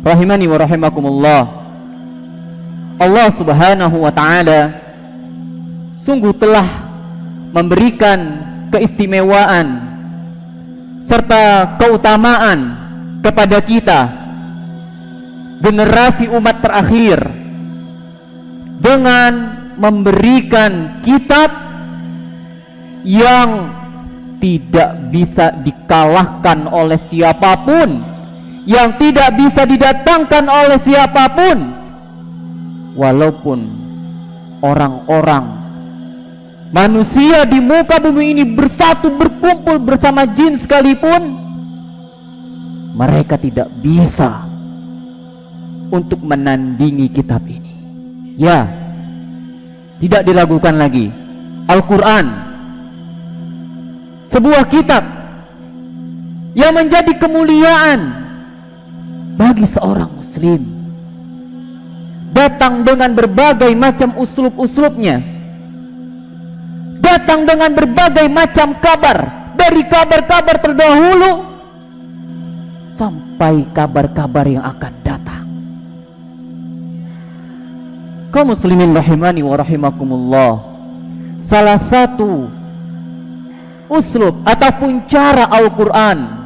rahimani wa rahimakumullah, Allah Subhanahu wa ta'ala sungguh telah memberikan keistimewaan serta keutamaan kepada kita, generasi umat terakhir, dengan memberikan kitab yang tidak bisa dikalahkan oleh siapapun, yang tidak bisa didatangkan oleh siapapun, walaupun orang-orang manusia di muka bumi ini bersatu berkumpul bersama jin sekalipun, mereka tidak bisa untuk menandingi kitab ini. Ya, tidak diragukan lagi, Al-Quran, sebuah kitab yang menjadi kemuliaan bagi seorang muslim, datang dengan berbagai macam uslub-uslubnya, datang dengan berbagai macam kabar, dari kabar-kabar terdahulu sampai kabar-kabar yang akan datang. Kaum muslimin rahimani wa rahimakumullah, salah satu uslub ataupun cara Al-Quran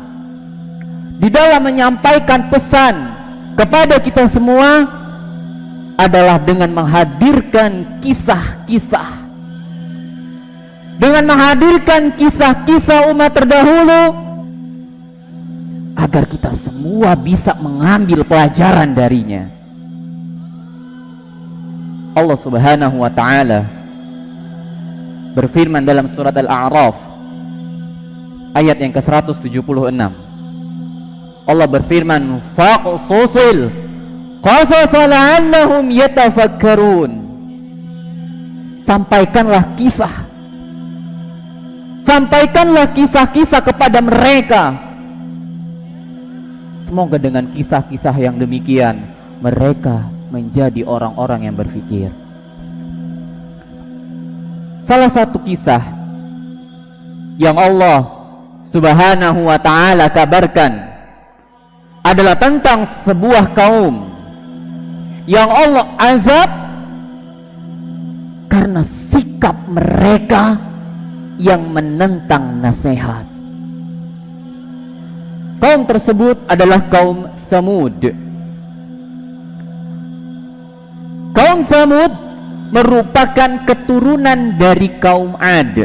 di dalam menyampaikan pesan kepada kita semua adalah dengan menghadirkan kisah-kisah, dengan menghadirkan kisah-kisah umat terdahulu, agar kita semua bisa mengambil pelajaran darinya. Allah Subhanahu wa ta'ala berfirman dalam surat Al-A'raf ayat yang ke-176. Allah berfirman, faqsusil qasasa la'allahum yatafakkarun. Sampaikanlah kisah-kisah kepada mereka. Semoga dengan kisah-kisah yang demikian mereka menjadi orang-orang yang berfikir. Salah satu kisah yang Allah Subhanahu wa ta'ala kabarkan adalah tentang sebuah kaum yang Allah azab karena sikap mereka yang menentang nasihat. Kaum tersebut adalah kaum Samud. Kaum Samud merupakan keturunan dari kaum Ad.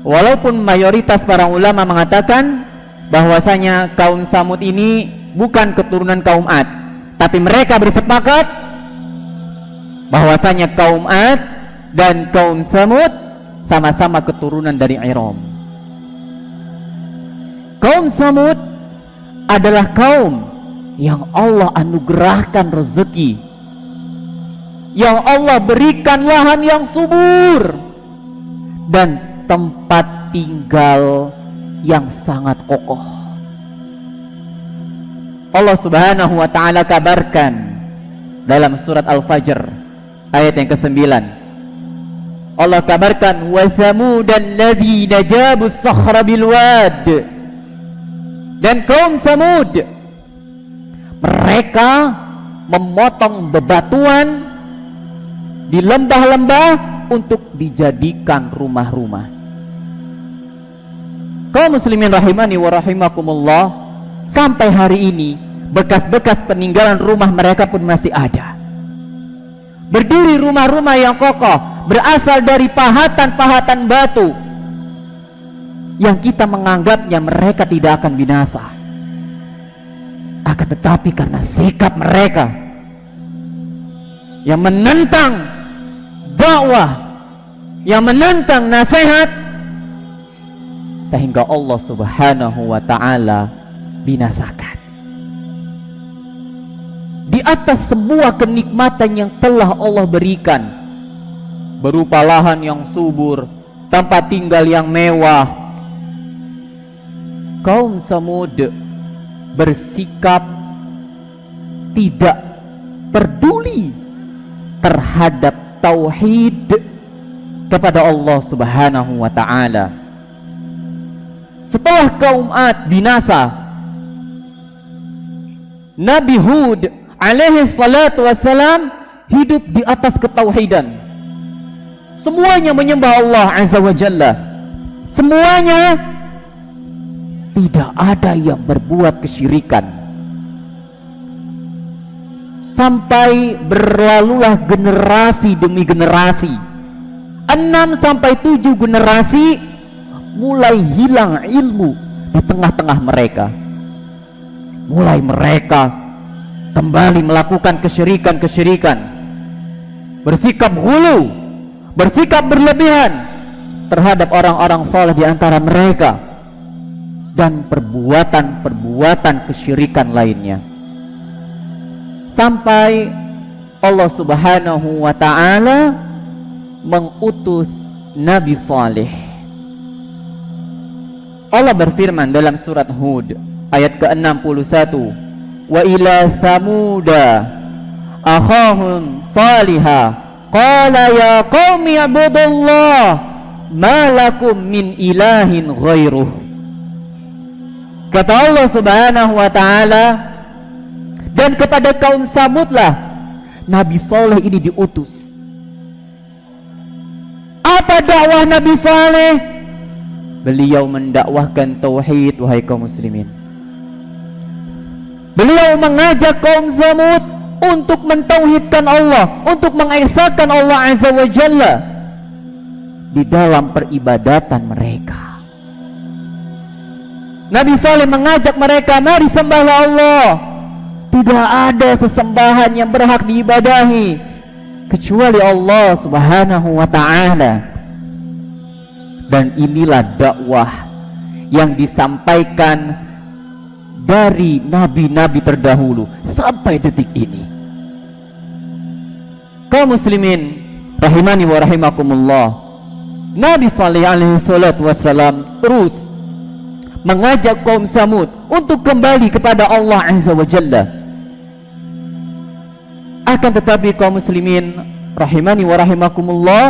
Walaupun mayoritas para ulama mengatakan bahwasanya kaum Samud ini bukan keturunan kaum Ad, tapi mereka bersepakat bahwasanya kaum Ad dan kaum Samud sama-sama keturunan dari Iram. Kaum Samud adalah kaum yang Allah anugerahkan rezeki, yang Allah berikan lahan yang subur dan tempat tinggal yang sangat kokoh. Allah Subhanahu wa ta'ala kabarkan dalam surat Al-Fajr ayat yang ke-9. Allah kabarkan, wa thamudal ladzina jabus sakhra bil wad. Dan kaum Samud, mereka memotong bebatuan di lembah-lembah untuk dijadikan rumah-rumah. Kaum muslimin rahimani wa rahimakumullah, sampai hari ini bekas-bekas peninggalan rumah mereka pun masih ada. Berdiri rumah-rumah yang kokoh, berasal dari pahatan-pahatan batu yang kita menganggapnya mereka tidak akan binasa. Akan tetapi karena sikap mereka yang menentang dakwah, yang menentang nasihat, sehingga Allah Subhanahu wa ta'ala binasakan. Di atas sebuah kenikmatan yang telah Allah berikan, berupa lahan yang subur, tempat tinggal yang mewah, kaum Samud bersikap tidak peduli terhadap tauhid kepada Allah Subhanahu wa ta'ala. Setelah kaum Ad binasa, Nabi Hud alaihi salatu wassalam hidup di atas ketauhidan. Semuanya menyembah Allah azza wa jalla. Semuanya, tidak ada yang berbuat kesyirikan. Sampai berlalulah generasi demi generasi, 6 sampai 7 generasi, mulai hilang ilmu di tengah-tengah mereka. Mulai mereka kembali melakukan kesyirikan-kesyirikan, bersikap ghulu, bersikap berlebihan terhadap orang-orang saleh di antara mereka, dan perbuatan-perbuatan kesyirikan lainnya. Sampai Allah Subhanahu wa ta'ala mengutus Nabi Saleh. Allah berfirman dalam surat Hud ayat ke-61, wa ila samuda akhahum salihah qala ya qaumi ibudullah ma lakum min ilahin ghairuh. Kata Allah Subhanahu wa ta'ala, dan kepada kaum Samudlah Nabi Saleh ini diutus. Apa dakwah Nabi Saleh? Beliau mendakwahkan tauhid, wahai kaum muslimin. Beliau mengajak kaum Samud untuk mentauhidkan Allah, untuk mengesahkan Allah azza wa jalla di dalam peribadatan mereka. Nabi Saleh mengajak mereka, mari sembahlah Allah. Tidak ada sesembahan yang berhak diibadahi kecuali Allah Subhanahu wa ta'ala. Dan inilah dakwah yang disampaikan dari nabi-nabi terdahulu sampai detik ini. Kaum muslimin rahimani wa rahimakumullah, Nabi Saleh alaihi salatu wassalam terus mengajak kaum Samud untuk kembali kepada Allah azza wa jalla. Akan tetapi kaum muslimin rahimani wa rahimakumullah,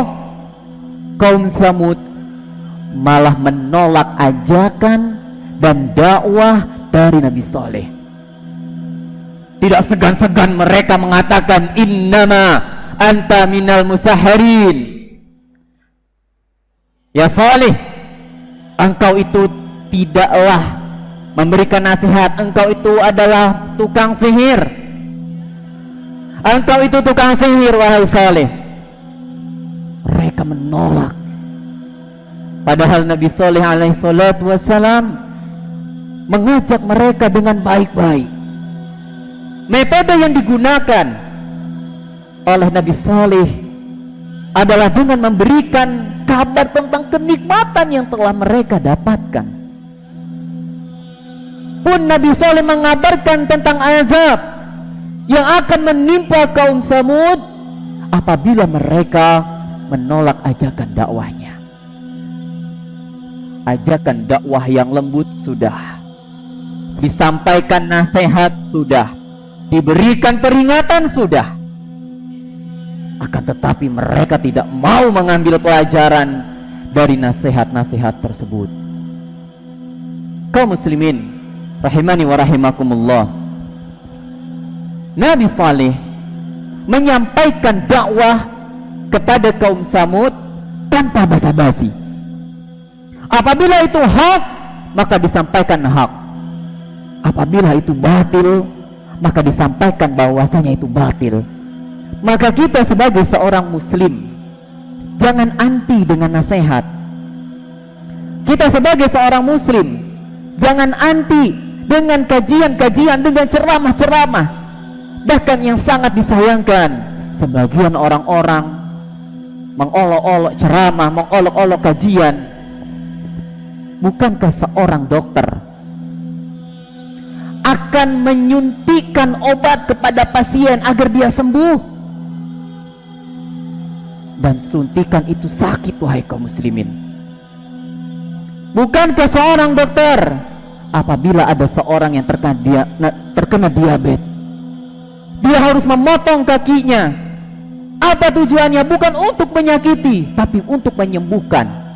kaum Samud malah menolak ajakan dan dakwah dari Nabi Saleh. Tidak segan-segan mereka mengatakan, innama anta minal musahharin. Ya Saleh, engkau itu tidaklah memberikan nasihat, engkau itu adalah tukang sihir. Engkau itu tukang sihir, wahai Saleh. Mereka menolak. Padahal Nabi Saleh alaihi salatu wassalam mengajak mereka dengan baik-baik. Metode yang digunakan oleh Nabi Saleh adalah dengan memberikan kabar tentang kenikmatan yang telah mereka dapatkan. Pun Nabi Saleh mengabarkan tentang azab yang akan menimpa kaum Samud apabila mereka menolak ajakan dakwahnya. Ajakan dakwah yang lembut sudah, disampaikan nasihat sudah, diberikan peringatan sudah, akan tetapi mereka tidak mau mengambil pelajaran dari nasihat-nasihat tersebut. Kaum muslimin rahimani wa rahimakumullah, Nabi Saleh menyampaikan dakwah kepada kaum Samud tanpa basa-basi. Apabila itu hak, maka disampaikan hak. Apabila itu batil, maka disampaikan bahwasanya itu batil. Maka kita sebagai seorang muslim jangan anti dengan nasihat. Kita sebagai seorang muslim jangan anti dengan kajian-kajian, dengan ceramah-ceramah. Bahkan yang sangat disayangkan, sebagian orang-orang mengolok-olok ceramah, mengolok-olok kajian. Bukankah seorang dokter akan menyuntikkan obat kepada pasien agar dia sembuh? Dan suntikan itu sakit, wahai kaum muslimin. Bukankah seorang dokter apabila ada seorang yang terkena diabetes, dia harus memotong kakinya? Apa tujuannya? Bukan untuk menyakiti, tapi untuk menyembuhkan.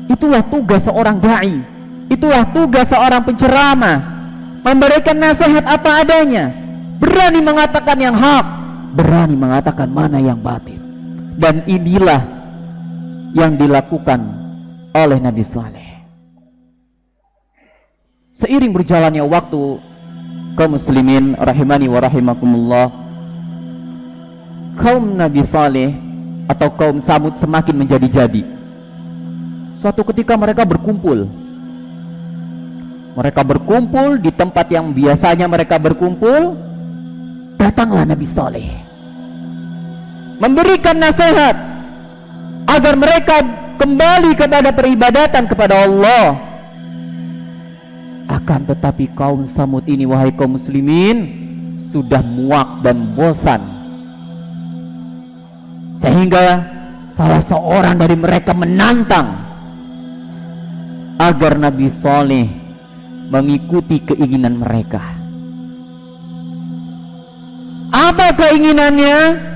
Itulah tugas seorang dai, itulah tugas seorang penceramah, memberikan nasihat apa adanya, berani mengatakan yang hak, berani mengatakan mana yang batil. Dan inilah yang dilakukan oleh Nabi Saleh. Seiring berjalannya waktu, kaum muslimin rahimani wa rahimakumullah, kaum Nabi Saleh atau kaum Samud semakin menjadi-jadi. Suatu ketika mereka berkumpul di tempat yang biasanya mereka berkumpul. Datanglah Nabi Saleh memberikan nasihat agar mereka kembali kepada peribadatan kepada Allah. Akan tetapi kaum Samud ini, wahai kaum muslimin, sudah muak dan bosan, sehingga salah seorang dari mereka menantang agar Nabi Saleh mengikuti keinginan mereka. Apa keinginannya?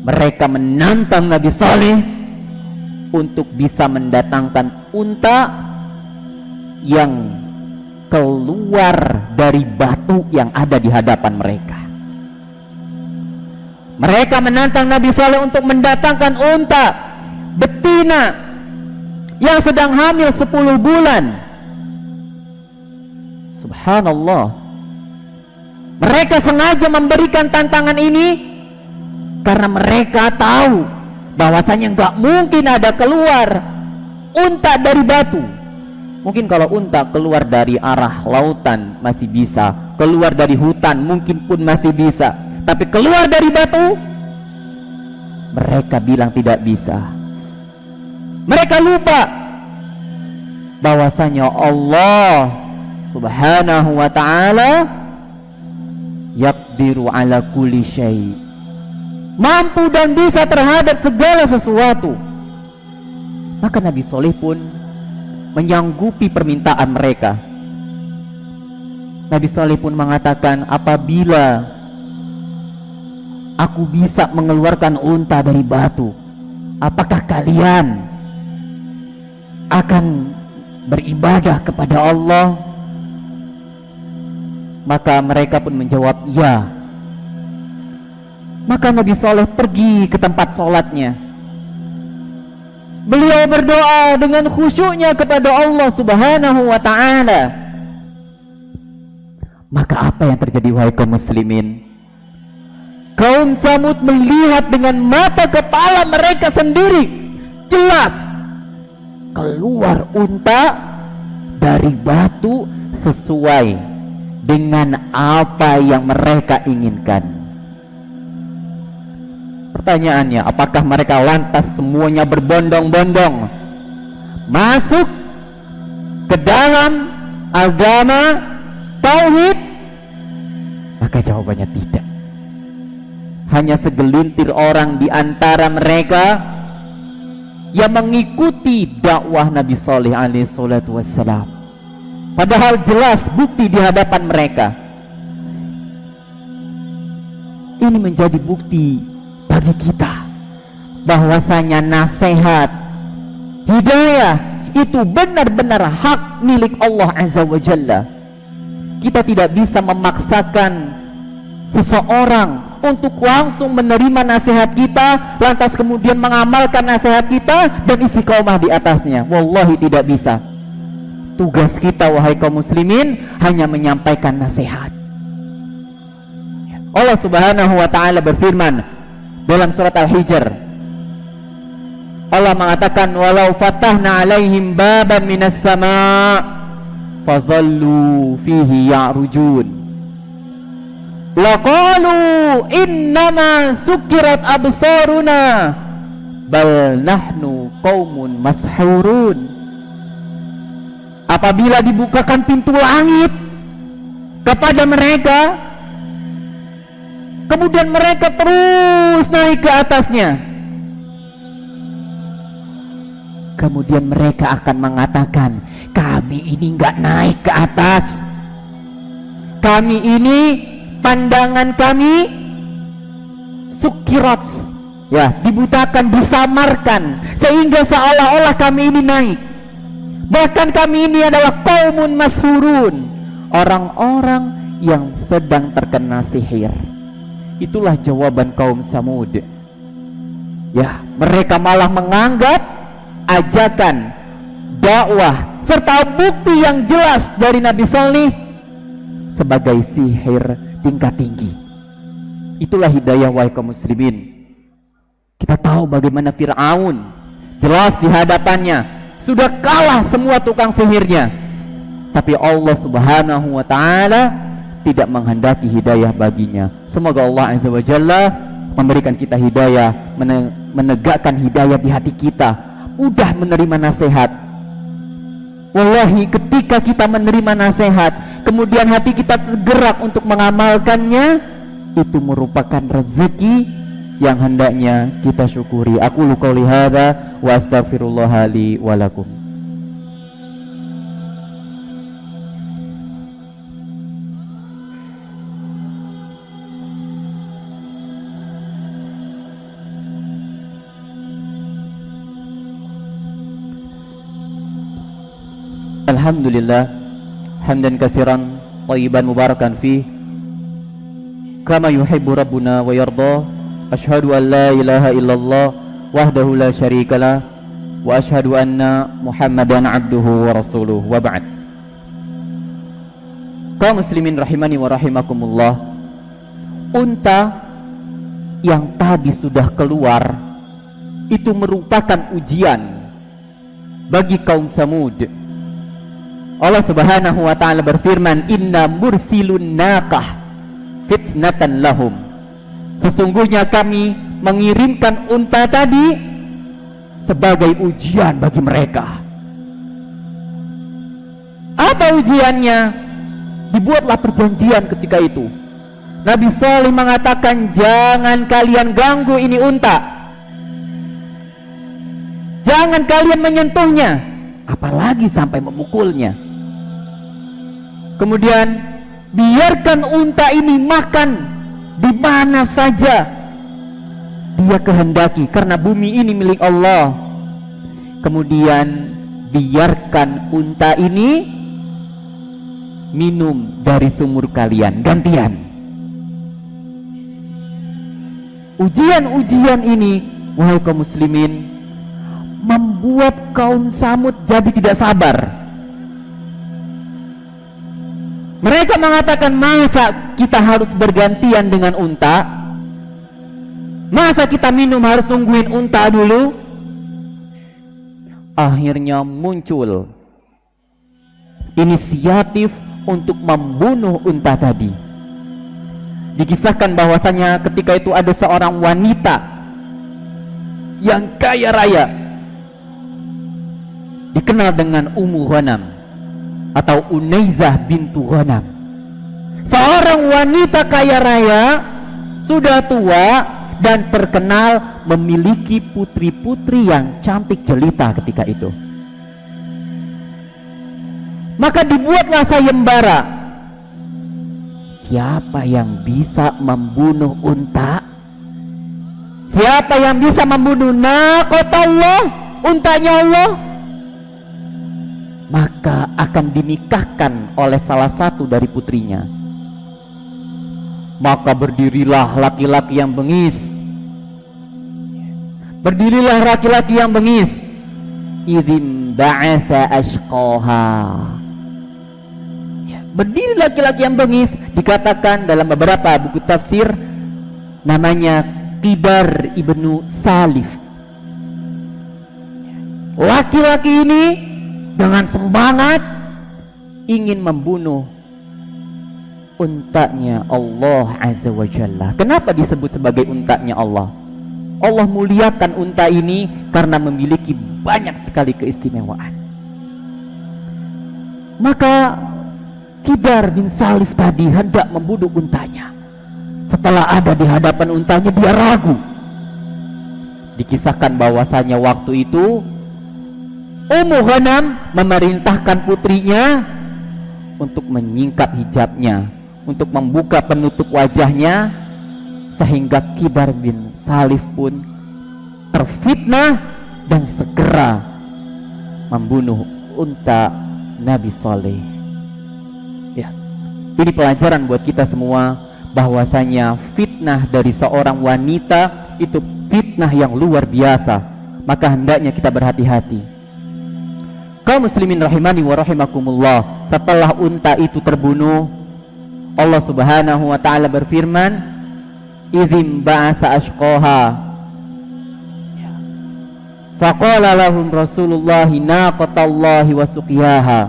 Mereka menantang Nabi Saleh untuk bisa mendatangkan unta yang keluar dari batu yang ada di hadapan mereka. Mereka menantang Nabi Saleh untuk mendatangkan unta betina yang sedang hamil 10 bulan. Subhanallah. Mereka sengaja memberikan tantangan ini karena mereka tahu bahwasanya nggak mungkin ada keluar unta dari batu. Mungkin kalau unta keluar dari arah lautan masih bisa, keluar dari hutan mungkin pun masih bisa, tapi keluar dari batu mereka bilang tidak bisa. Mereka lupa bahwasanya Allah Subhanahu wa ta'ala yaqdiru ala kulli syai', mampu dan bisa terhadap segala sesuatu. Maka Nabi Saleh pun menyanggupi permintaan mereka. Nabi Saleh pun mengatakan, apabila aku bisa mengeluarkan unta dari batu, apakah kalian akan beribadah kepada Allah? Maka mereka pun menjawab, ya. Maka Nabi Saleh pergi ke tempat sholatnya. Beliau berdoa dengan khusyuknya kepada Allah Subhanahu wa ta'ala. Maka apa yang terjadi, wahai kaum muslimin? Kaum Samud melihat dengan mata kepala mereka sendiri, jelas keluar unta dari batu sesuai dengan apa yang mereka inginkan. Pertanyaannya, apakah mereka lantas semuanya berbondong-bondong masuk ke dalam agama tauhid? Maka jawabannya tidak. Hanya segelintir orang di antara mereka yang mengikuti dakwah Nabi Saleh alaihi salatu wassalam. Padahal jelas bukti di hadapan mereka. Ini menjadi bukti bagi kita bahwasanya nasihat, hidayah itu benar-benar hak milik Allah Azza wa Jalla. Kita tidak bisa memaksakan seseorang untuk langsung menerima nasihat kita, lantas kemudian mengamalkan nasihat kita dan istiqomah di atasnya. Wallahi tidak bisa. Tugas kita, wahai kaum muslimin, hanya menyampaikan nasihat. Allah Subhanahu wa ta'ala berfirman dalam surat Al-Hijr. Allah mengatakan, walau fatahna alaihim baban minas sama' fazallu fihi ya'rujun laqalu innama sukirat absaruna bal nahnu qaumun mashurun. Apabila dibukakan pintu langit kepada mereka, kemudian mereka terus naik ke atasnya, kemudian mereka akan mengatakan, kami ini nggak naik ke atas, kami ini, pandangan kami sukirat, ya, dibutakan, disamarkan, sehingga seolah-olah kami ini naik. Bahkan kami ini adalah qaumun mashurun, orang-orang yang sedang terkena sihir. Itulah jawaban kaum Samud. Ya, mereka malah menganggap ajakan, dakwah serta bukti yang jelas dari Nabi Salih sebagai sihir tingkat tinggi. Itulah hidayah wahai kaum muslimin. Kita tahu bagaimana Fir'aun, jelas di hadapannya sudah kalah semua tukang sihirnya, tapi Allah Subhanahu wa ta'ala tidak menghendaki hidayah baginya. Semoga Allah Azza wa Jalla memberikan kita hidayah, menegakkan hidayah di hati kita, mudah menerima nasihat. Wallahi, ketika kita menerima nasihat kemudian hati kita tergerak untuk mengamalkannya, itu merupakan rezeki yang hendaknya kita syukuri. Aku qouli hadza wa astaghfirullah li wa lakum. Alhamdulillah hamdan katsiran thayyiban mubarakan fi kama yuhibbu rabbuna wa yarda. Asyhadu an la ilaha illallah wahdahu la syarikalah wa asyhadu anna Muhammadan abduhu wa rasuluh, wa ba'd. Kaum muslimin rahimani wa rahimakumullah, unta yang tadi sudah keluar itu merupakan ujian bagi kaum Samud. Allah Subhanahu wa ta'ala berfirman, inna mursilun naqah fitnatan lahum. Sesungguhnya kami mengirimkan unta tadi sebagai ujian bagi mereka. Apa ujiannya? Dibuatlah perjanjian ketika itu. Nabi Salih mengatakan, jangan kalian ganggu ini unta, jangan kalian menyentuhnya, apalagi sampai memukulnya. Kemudian biarkan unta ini makan di mana saja dia kehendaki, karena bumi ini milik Allah. Kemudian biarkan unta ini minum dari sumur kalian gantian. Ujian-ujian ini, wahai kaum muslimin, membuat kaum Samud jadi tidak sabar. Mereka mengatakan, masa kita harus bergantian dengan unta? Masa kita minum harus nungguin unta dulu? Akhirnya muncul inisiatif untuk membunuh unta tadi. Dikisahkan bahwasanya ketika itu ada seorang wanita yang kaya raya, dikenal dengan Ummu Ghanam atau Unaizah bintu Ghanam. Seorang wanita kaya raya, sudah tua dan terkenal memiliki putri-putri yang cantik jelita ketika itu. Maka dibuatlah sayembara, siapa yang bisa membunuh unta, siapa yang bisa membunuh naqatallah, untanya Allah, maka akan dinikahkan oleh salah satu dari putrinya. Maka berdirilah laki-laki yang bengis, berdirilah laki-laki yang bengis. Idzin ba'atha ashqaha, berdiri laki-laki yang bengis. Dikatakan dalam beberapa buku tafsir namanya Qidar ibnu Salif. Laki-laki ini dengan semangat ingin membunuh untanya Allah Azza wa Jalla. Kenapa disebut sebagai untanya Allah? Allah muliakan unta ini karena memiliki banyak sekali keistimewaan. Maka Qidar bin Salif tadi hendak membunuh untanya. Setelah ada di hadapan untanya, dia ragu. Dikisahkan bahwasanya waktu itu Ummu Ghanam memerintahkan putrinya untuk menyingkap hijabnya, untuk membuka penutup wajahnya, sehingga Qidar bin Salif pun terfitnah dan segera membunuh unta Nabi Saleh. Ya. Ini pelajaran buat kita semua, bahwasanya fitnah dari seorang wanita itu fitnah yang luar biasa. Maka hendaknya kita berhati-hati. Kaum muslimin rahimani wa rahimakumullah, setelah unta itu terbunuh, Allah subhanahu wa ta'ala berfirman, idzim ba'asa ashqaha faqala lahum rasulullahi naqatallahi wa suqiyaha.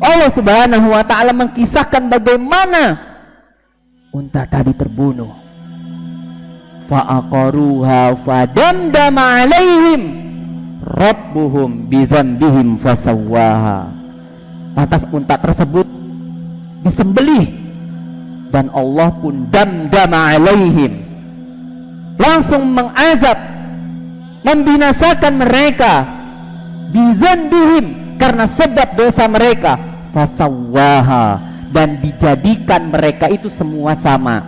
Allah subhanahu wa ta'ala mengkisahkan bagaimana unta tadi terbunuh. Fa'aqaruha fadamdama alaihim rabbuhum bidzambihim fasawwaha. Lantas unta tersebut disembelih dan Allah pun damdama alaihim, langsung mengazab, membinasakan mereka, bidzambihim, karena sebab dosa mereka, fasawwaha, dan dijadikan mereka itu semua sama.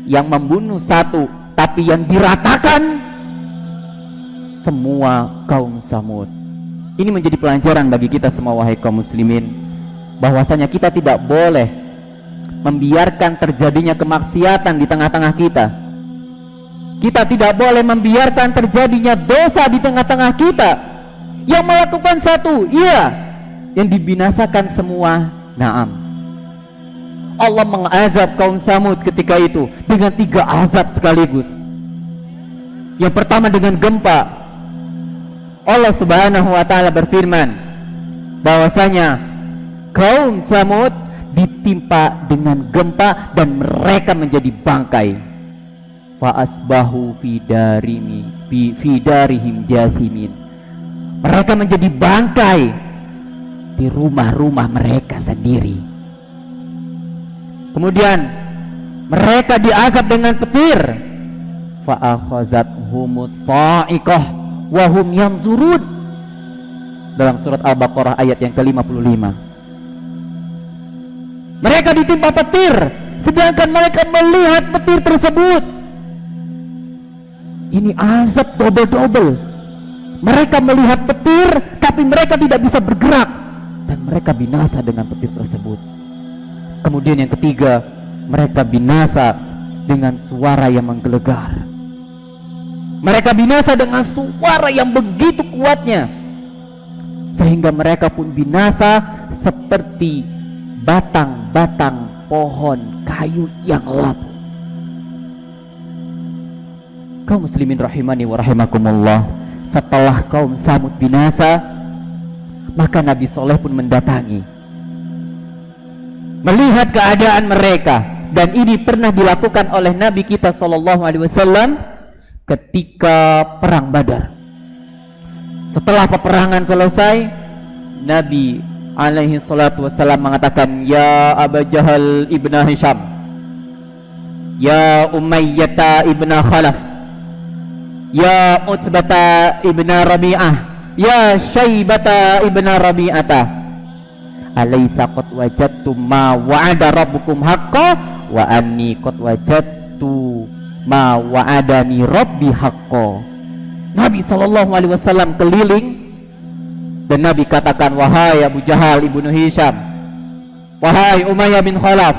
Yang membunuh satu, tapi yang diratakan semua kaum Samud. Ini menjadi pelajaran bagi kita semua, wahai kaum muslimin, bahwasanya kita tidak boleh membiarkan terjadinya kemaksiatan di tengah-tengah kita. Kita tidak boleh membiarkan terjadinya dosa di tengah-tengah kita. Yang melakukan satu, iya, yang dibinasakan semua, naam. Allah mengazab kaum Samud ketika itu dengan 3 azab sekaligus. Yang pertama dengan gempa. Allah subhanahu wa ta'ala berfirman bahwasanya kaum Samud ditimpa dengan gempa dan mereka menjadi bangkai. Fa asbahu fi darihim jathimin. Mereka menjadi bangkai di rumah-rumah mereka sendiri. Kemudian mereka diazab dengan petir. Fa akhazathumus sa'iqah wa hum yanzurun. Dalam surat Al-Baqarah ayat yang ke-55. Mereka ditimpa petir sedangkan mereka melihat petir tersebut. Ini azab double-double. Mereka melihat petir tapi mereka tidak bisa bergerak dan mereka binasa dengan petir tersebut. Kemudian yang ketiga, mereka binasa dengan suara yang menggelegar. Mereka binasa dengan suara yang begitu kuatnya sehingga mereka pun binasa seperti batang-batang pohon kayu yang lapu. Kaum muslimin rahimani wa rahimakumullah, setelah kaum Samud binasa, maka Nabi Soleh pun mendatangi, melihat keadaan mereka. Dan ini pernah dilakukan oleh Nabi kita sallallahu alaihi wasallam ketika perang Badar. Setelah peperangan selesai, Nabi alaihi salatu wasallam mengatakan, ya Aba Jahal ibn Hisham, ya Umayyah ibn Khalaf, ya Utbata ibn Rabi'ah, ya Syaibata ibn Rabi'ata, alaysa qad wajadtum ma wa'ada rabbukum haqqan wa anni qad wajadtu ma wa'adani rabbi haqqan. Nabi SAW keliling dan Nabi katakan, wahai Abu Jahal ibnu Hisham, wahai Umayyah bin Khalaf,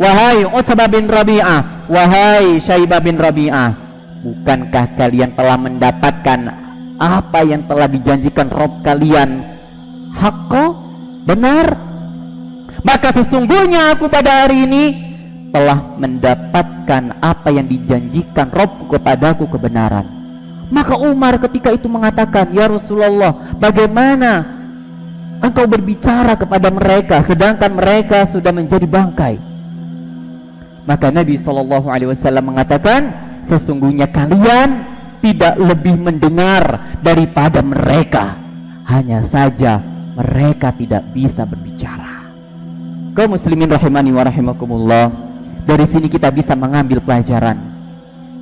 wahai Utbah bin Rabi'ah, wahai Syaibah bin Rabi'ah, bukankah kalian telah mendapatkan apa yang telah dijanjikan Rabb kalian haqqan, benar? Maka sesungguhnya aku pada hari ini telah mendapatkan apa yang dijanjikan Rabbku kepadaku, kebenaran. Maka Umar ketika itu mengatakan, ya Rasulullah, bagaimana engkau berbicara kepada mereka sedangkan mereka sudah menjadi bangkai? Maka Nabi SAW mengatakan, sesungguhnya kalian tidak lebih mendengar daripada mereka, hanya saja mereka tidak bisa berbicara. Kaum muslimin rahimani wa rahimakumullah, dari sini kita bisa mengambil pelajaran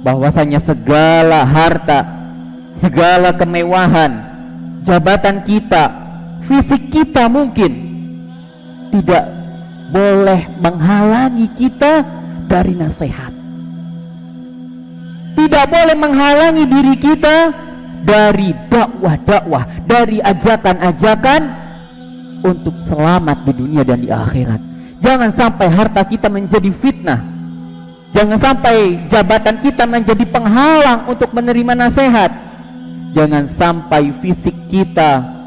bahwasanya segala harta, segala kemewahan, jabatan kita, fisik kita mungkin tidak boleh menghalangi kita dari nasihat. Tidak boleh menghalangi diri kita dari dakwah-dakwah, dari ajakan-ajakan untuk selamat di dunia dan di akhirat. Jangan sampai harta kita menjadi fitnah. Jangan sampai jabatan kita menjadi penghalang untuk menerima nasihat. Jangan sampai fisik kita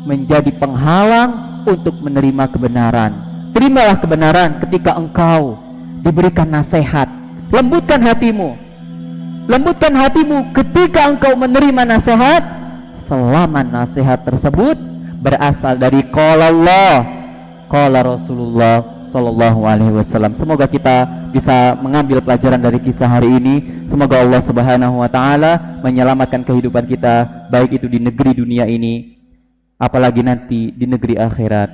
menjadi penghalang untuk menerima kebenaran. Terimalah kebenaran ketika engkau diberikan nasihat. Lembutkan hatimu. Lembutkan hatimu ketika engkau menerima nasihat, selama nasihat tersebut berasal dari qala Allah, qala Rasulullah sallallahu alaihi wasallam. Semoga kita bisa mengambil pelajaran dari kisah hari ini. Semoga Allah Subhanahu wa taala menyelamatkan kehidupan kita, baik itu di negeri dunia ini apalagi nanti di negeri akhirat.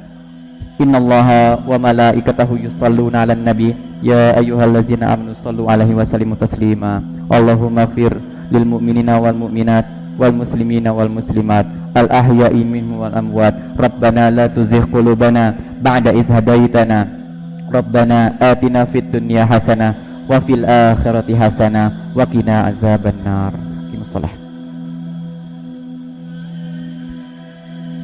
Innallaha wa malaikatahu yusholluna 'alan nabi ya ayyuhallazina amanu shallu 'alaihi wa sallimu taslima. Allahumma fir lil mu'minina wal mu'minat wal muslimina wal muslimat al ahya'i minhum wal amwat. Rabbana la tuzigh qulubana ba'da idh hadaitana. Rabbana atina fid dunya hasanah wa fil akhirati hasanah wa qina azabannar. Qimus shalah.